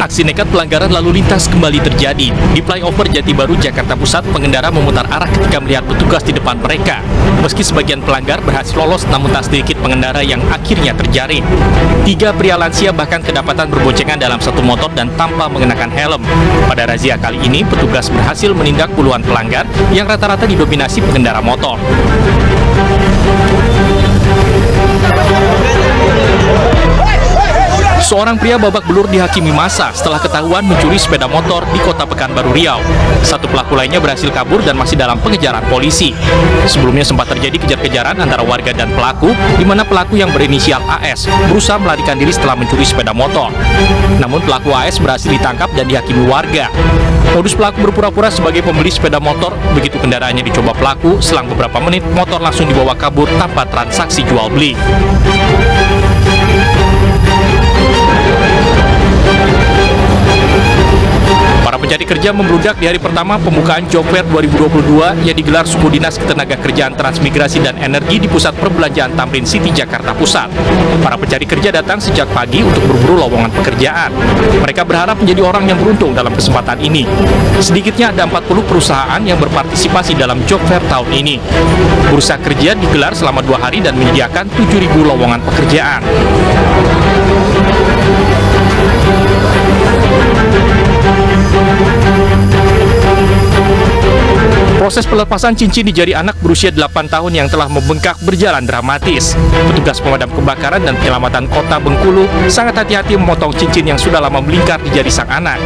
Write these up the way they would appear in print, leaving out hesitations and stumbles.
Aksi nekat pelanggaran lalu lintas kembali terjadi. Di flyover Jati Baru, Jakarta Pusat, pengendara memutar arah ketika melihat petugas di depan mereka. Meski sebagian pelanggar berhasil lolos, namun tak sedikit pengendara yang akhirnya terjaring. 3 pria lansia bahkan kedapatan berboncengan dalam satu motor dan tanpa mengenakan helm. Pada razia kali ini, petugas berhasil menindak puluhan pelanggar yang rata-rata didominasi pengendara motor. Seorang pria babak belur dihakimi massa setelah ketahuan mencuri sepeda motor di Kota Pekanbaru Riau. Satu pelaku lainnya berhasil kabur dan masih dalam pengejaran polisi. Sebelumnya sempat terjadi kejar-kejaran antara warga dan pelaku, di mana pelaku yang berinisial AS berusaha melarikan diri setelah mencuri sepeda motor. Namun pelaku AS berhasil ditangkap dan dihakimi warga. Modus pelaku berpura-pura sebagai pembeli sepeda motor. Begitu kendaraannya dicoba pelaku, selang beberapa menit motor langsung dibawa kabur tanpa transaksi jual beli. Para pencari kerja membludak di hari pertama pembukaan Job Fair 2022 yang digelar Suku Dinas Ketenagakerjaan Transmigrasi dan Energi di Pusat Perbelanjaan Tamrin City, Jakarta Pusat. Para pencari kerja datang sejak pagi untuk berburu lowongan pekerjaan. Mereka berharap menjadi orang yang beruntung dalam kesempatan ini. Sedikitnya ada 40 perusahaan yang berpartisipasi dalam Job Fair tahun ini. Bursa kerja digelar selama 2 hari dan menyediakan 7.000 lowongan pekerjaan. Proses pelepasan cincin di jari anak berusia 8 tahun yang telah membengkak berjalan dramatis. Petugas pemadam kebakaran dan penyelamatan Kota Bengkulu sangat hati-hati memotong cincin yang sudah lama melingkar di jari sang anak.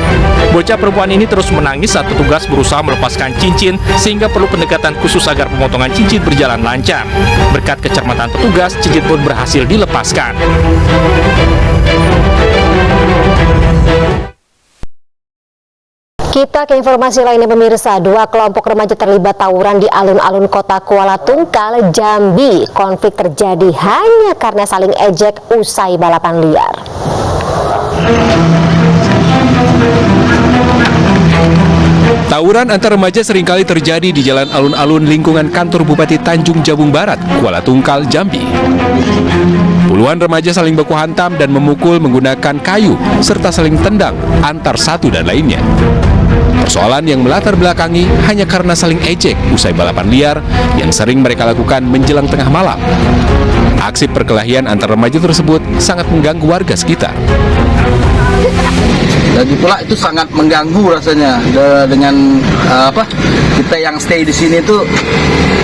Bocah perempuan ini terus menangis saat petugas berusaha melepaskan cincin sehingga perlu pendekatan khusus agar pemotongan cincin berjalan lancar. Berkat kecermatan petugas, cincin pun berhasil dilepaskan. Kita ke informasi lainnya pemirsa, 2 kelompok remaja terlibat tawuran di alun-alun kota Kuala Tungkal, Jambi. Konflik terjadi hanya karena saling ejek usai balapan liar. Tawuran antar remaja seringkali terjadi di jalan alun-alun lingkungan kantor Bupati Tanjung Jabung Barat, Kuala Tungkal, Jambi. Puluhan remaja saling baku hantam dan memukul menggunakan kayu, serta saling tendang antar satu dan lainnya. Persoalan yang melatar belakangi hanya karena saling ejek usai balapan liar yang sering mereka lakukan menjelang tengah malam. Aksi perkelahian antar remaja tersebut sangat mengganggu warga sekitar. Lagi pula itu sangat mengganggu rasanya dengan kita yang stay di sini tuh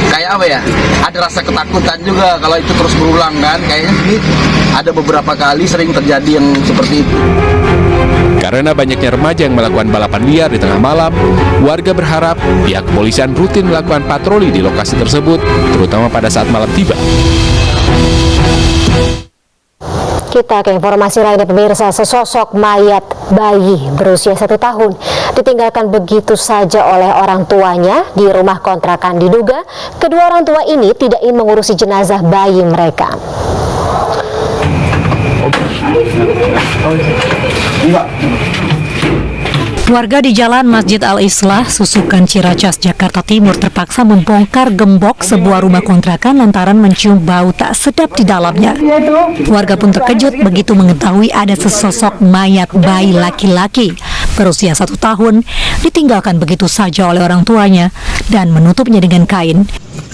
kayak apa ya? Ada rasa ketakutan juga kalau itu terus berulang kan. Kayaknya sini ada beberapa kali sering terjadi yang seperti itu. Karena banyaknya remaja yang melakukan balapan liar di tengah malam, warga berharap pihak kepolisian rutin melakukan patroli di lokasi tersebut, terutama pada saat malam tiba. Kita ke informasi lainnya pemirsa, sesosok mayat bayi berusia 1 tahun ditinggalkan begitu saja oleh orang tuanya di rumah kontrakan. Diduga kedua orang tua ini tidak ingin mengurusi jenazah bayi mereka. Warga di Jalan Masjid Al-Islah, Susukan, Ciracas, Jakarta Timur terpaksa membongkar gembok sebuah rumah kontrakan lantaran mencium bau tak sedap di dalamnya. Warga pun terkejut begitu mengetahui ada sesosok mayat bayi laki-laki berusia 1 tahun ditinggalkan begitu saja oleh orang tuanya dan menutupnya dengan kain.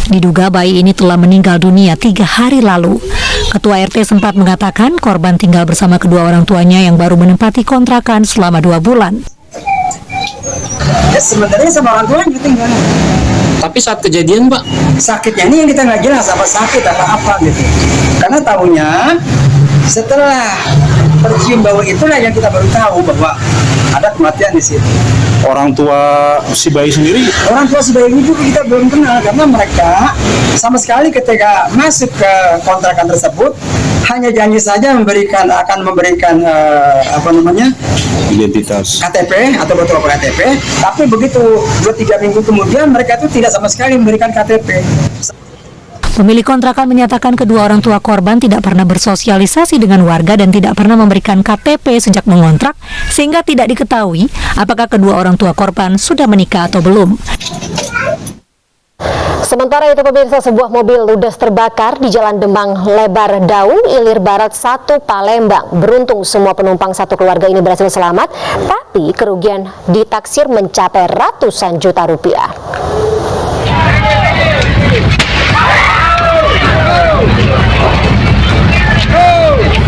Diduga bayi ini telah meninggal dunia 3 hari lalu. Ketua RT sempat mengatakan korban tinggal bersama kedua orang tuanya yang baru menempati kontrakan selama 2 bulan. Ya, sebenarnya sama orang tua yang tinggal. Tapi saat kejadian, Pak, sakitnya ini yang kita nggak jelas apa sakit apa gitu. Karena tahunya setelah tercium bau itulah yang kita baru tahu bahwa ada kematian di situ. Orang tua si bayi sendiri? Orang tua si bayi ini juga kita belum kenal karena mereka sama sekali ketika masuk ke kontrakan tersebut hanya janji saja akan memberikan identitas KTP atau foto KTP, tapi begitu 2-3 minggu kemudian mereka itu tidak sama sekali memberikan KTP. Pemilik kontrakan menyatakan kedua orang tua korban tidak pernah bersosialisasi dengan warga dan tidak pernah memberikan KTP sejak mengontrak, sehingga tidak diketahui apakah kedua orang tua korban sudah menikah atau belum. Sementara itu pemirsa, sebuah mobil ludes terbakar di Jalan Demang Lebar Daun, Ilir Barat 1, Palembang. Beruntung semua penumpang satu keluarga ini berhasil selamat, tapi kerugian ditaksir mencapai ratusan juta rupiah.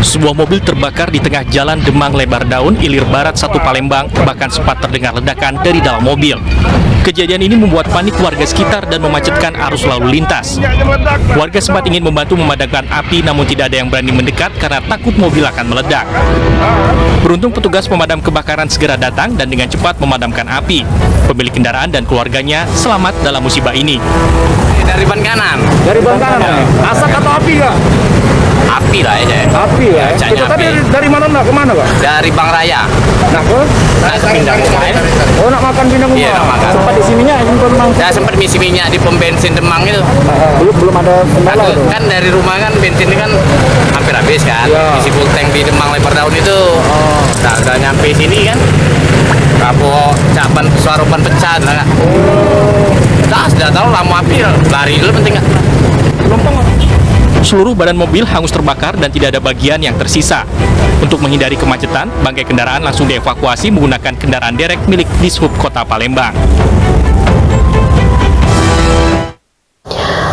Sebuah mobil terbakar di tengah Jalan Demang Lebar Daun, Ilir Barat 1, Palembang, bahkan sempat terdengar ledakan dari dalam mobil. Kejadian ini membuat panik warga sekitar dan memacetkan arus lalu lintas. Warga sempat ingin membantu memadamkan api, namun tidak ada yang berani mendekat karena takut mobil akan meledak. Beruntung petugas pemadam kebakaran segera datang dan dengan cepat memadamkan api. Pemilik kendaraan dan keluarganya selamat dalam musibah ini. Dari ban kanan. Dari ban kanan. Asap atau api nggak? Api lah ya. Api ya. Itu tadi dari mana nak kemana Pak? Dari Bang Raya. Nak ke? Nak pindah rumah. Oh nak makan pindah rumah. Iya, nak makan. Sempat di sininya memang. Saya sempat ngisi minyak di pom bensin Demang itu. Belum ada kendala itu. Kan dari rumah kan bensin ini kan hampir habis kan. Ya. Isi full tank di Demang Lebar Daun itu. Nah, udah nyampe sini kan. Kapok caban suarupan pecah lah. Sudah tahu lama api lari dulu penting nggak? Seluruh badan mobil hangus terbakar dan tidak ada bagian yang tersisa. Untuk menghindari kemacetan, bangkai kendaraan langsung dievakuasi menggunakan kendaraan derek milik Dishub Kota Palembang.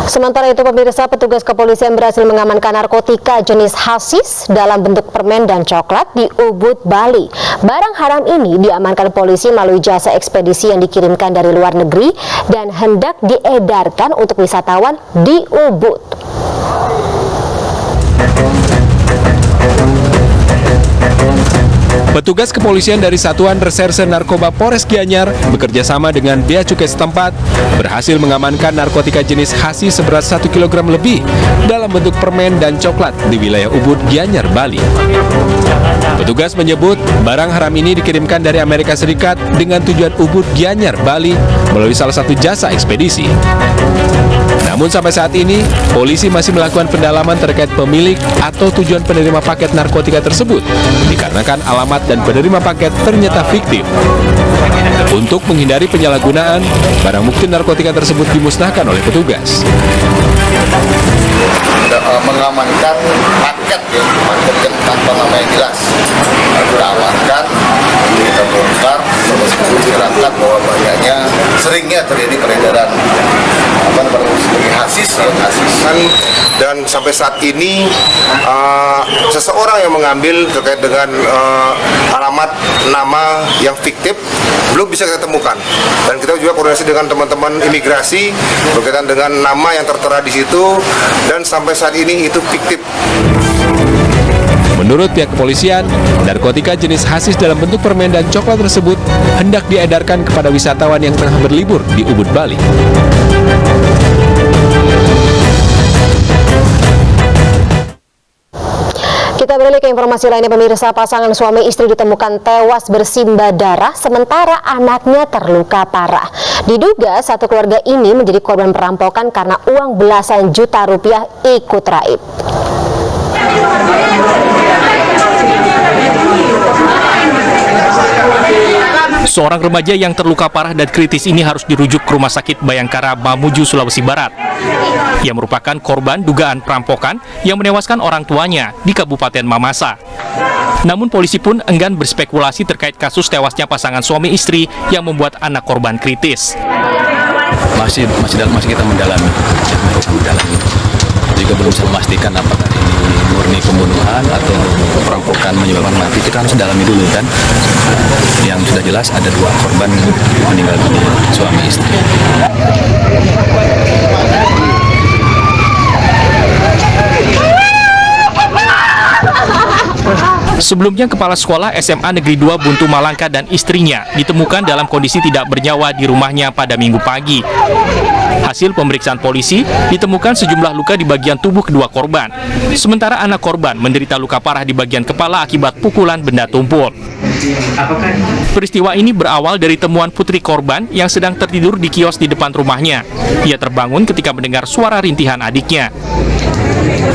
Sementara itu pemirsa, petugas kepolisian berhasil mengamankan narkotika jenis hasis dalam bentuk permen dan coklat di Ubud, Bali. Barang haram ini diamankan polisi melalui jasa ekspedisi yang dikirimkan dari luar negeri dan hendak diedarkan untuk wisatawan di Ubud. Petugas kepolisian dari Satuan Reserse Narkoba Polres Gianyar bekerja sama dengan Bea Cukai setempat berhasil mengamankan narkotika jenis hasis seberat 1 kg lebih dalam bentuk permen dan coklat di wilayah Ubud, Gianyar, Bali. Petugas menyebut barang haram ini dikirimkan dari Amerika Serikat dengan tujuan Ubud, Gianyar, Bali melalui salah satu jasa ekspedisi. Namun sampai saat ini, polisi masih melakukan pendalaman terkait pemilik atau tujuan penerima paket narkotika tersebut, dikarenakan alamat dan penerima paket ternyata fiktif. Untuk menghindari penyalahgunaan, barang bukti narkotika tersebut dimusnahkan oleh petugas. Mengamankan paket yang tanpa nama yang jelas. Kita amankan, kita bongkar, masyarakat bahwa banyaknya seringnya terjadi peredaran hasis. Dan sampai saat ini seseorang yang mengambil terkait dengan alamat nama yang fiktif belum bisa kita temukan, dan kita juga koordinasi dengan teman-teman imigrasi berkaitan dengan nama yang tertera di situ, dan sampai saat ini itu fiktif. Menurut pihak kepolisian, narkotika jenis hasis dalam bentuk permen dan coklat tersebut hendak diedarkan kepada wisatawan yang tengah berlibur di Ubud, Bali. Kita beralih ke informasi lainnya pemirsa. Pasangan suami istri ditemukan tewas bersimbah darah sementara anaknya terluka parah. Diduga satu keluarga ini menjadi korban perampokan karena uang belasan juta rupiah ikut raib. Seorang remaja yang terluka parah dan kritis ini harus dirujuk ke Rumah Sakit Bayangkara Mamuju, Sulawesi Barat. Ia merupakan korban dugaan perampokan yang menewaskan orang tuanya di Kabupaten Mamasa. Namun polisi pun enggan berspekulasi terkait kasus tewasnya pasangan suami istri yang membuat anak korban kritis. Masih kita mendalami. Juga belum bisa memastikan apakah ini murni pembunuhan atau perampokan menyebabkan mati. Kita harus dalami dulu, dan yang sudah jelas ada 2 korban meninggal dunia, suami istri. Sebelumnya, Kepala Sekolah SMA Negeri 2 Buntu Malangka dan istrinya ditemukan dalam kondisi tidak bernyawa di rumahnya pada Minggu pagi. Hasil pemeriksaan polisi, ditemukan sejumlah luka di bagian tubuh kedua korban. Sementara anak korban menderita luka parah di bagian kepala akibat pukulan benda tumpul. Peristiwa ini berawal dari temuan putri korban yang sedang tertidur di kios di depan rumahnya. Ia terbangun ketika mendengar suara rintihan adiknya.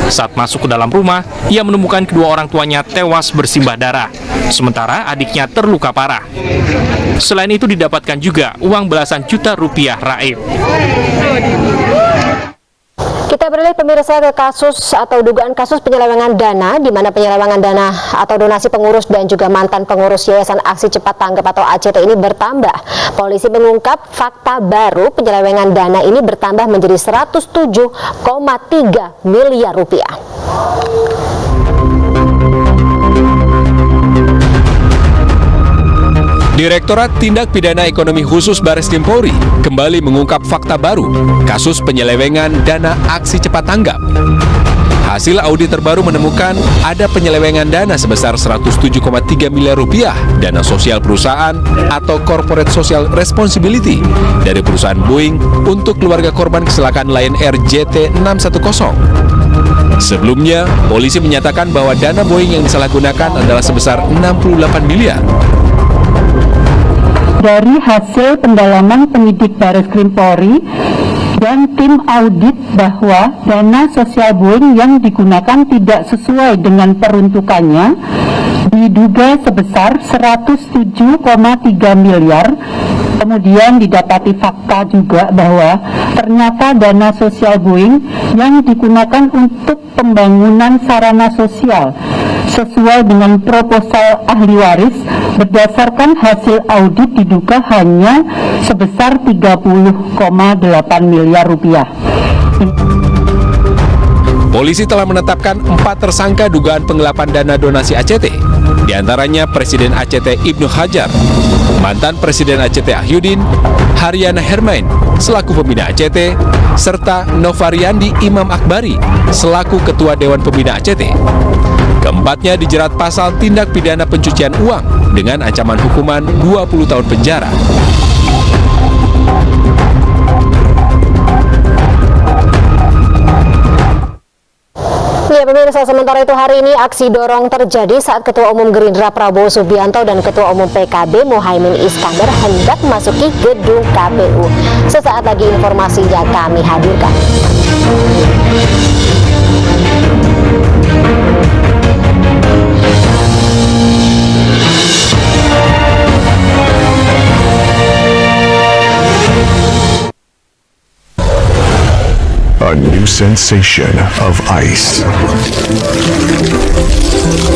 Saat masuk ke dalam rumah, ia menemukan kedua orang tuanya tewas bersimbah darah, sementara adiknya terluka parah. Selain itu didapatkan juga uang belasan juta rupiah raib. Kita beralih pemirsa ke kasus atau dugaan kasus penyelewengan dana, di mana penyelewengan dana atau donasi pengurus dan juga mantan pengurus Yayasan Aksi Cepat Tanggap atau ACT ini bertambah. Polisi mengungkap fakta baru penyelewengan dana ini bertambah menjadi 107,3 miliar rupiah. Direktorat Tindak Pidana Ekonomi Khusus Bareskrim Polri kembali mengungkap fakta baru kasus penyelewengan dana Aksi Cepat Tanggap. Hasil audit terbaru menemukan ada penyelewengan dana sebesar 107,3 miliar rupiah dana sosial perusahaan atau Corporate Social Responsibility dari perusahaan Boeing untuk keluarga korban kecelakaan Lion Air JT610. Sebelumnya, polisi menyatakan bahwa dana Boeing yang disalahgunakan adalah sebesar 68 miliar. Dari hasil pendalaman penyidik Bareskrim Polri dan tim audit bahwa dana sosial Boeing yang digunakan tidak sesuai dengan peruntukannya diduga sebesar 107,3 miliar. Kemudian didapati fakta juga bahwa ternyata dana sosial Boeing yang digunakan untuk pembangunan sarana sosial sesuai dengan proposal ahli waris berdasarkan hasil audit diduga hanya sebesar 30,8 miliar rupiah. Polisi telah menetapkan 4 tersangka dugaan penggelapan dana donasi ACT, diantaranya Presiden ACT Ibnu Hajar, mantan Presiden ACT Ahyudin, Haryana Hermain selaku pembina ACT, serta Novariandi Imam Akbari selaku Ketua Dewan Pembina ACT. Keempatnya dijerat pasal tindak pidana pencucian uang dengan ancaman hukuman 20 tahun penjara. Ya pemirsa, sementara itu hari ini aksi dorong terjadi saat Ketua Umum Gerindra Prabowo Subianto dan Ketua Umum PKB Muhaimin Iskandar hendak memasuki gedung KPU. Sesaat lagi informasinya kami hadirkan. A new sensation of ice.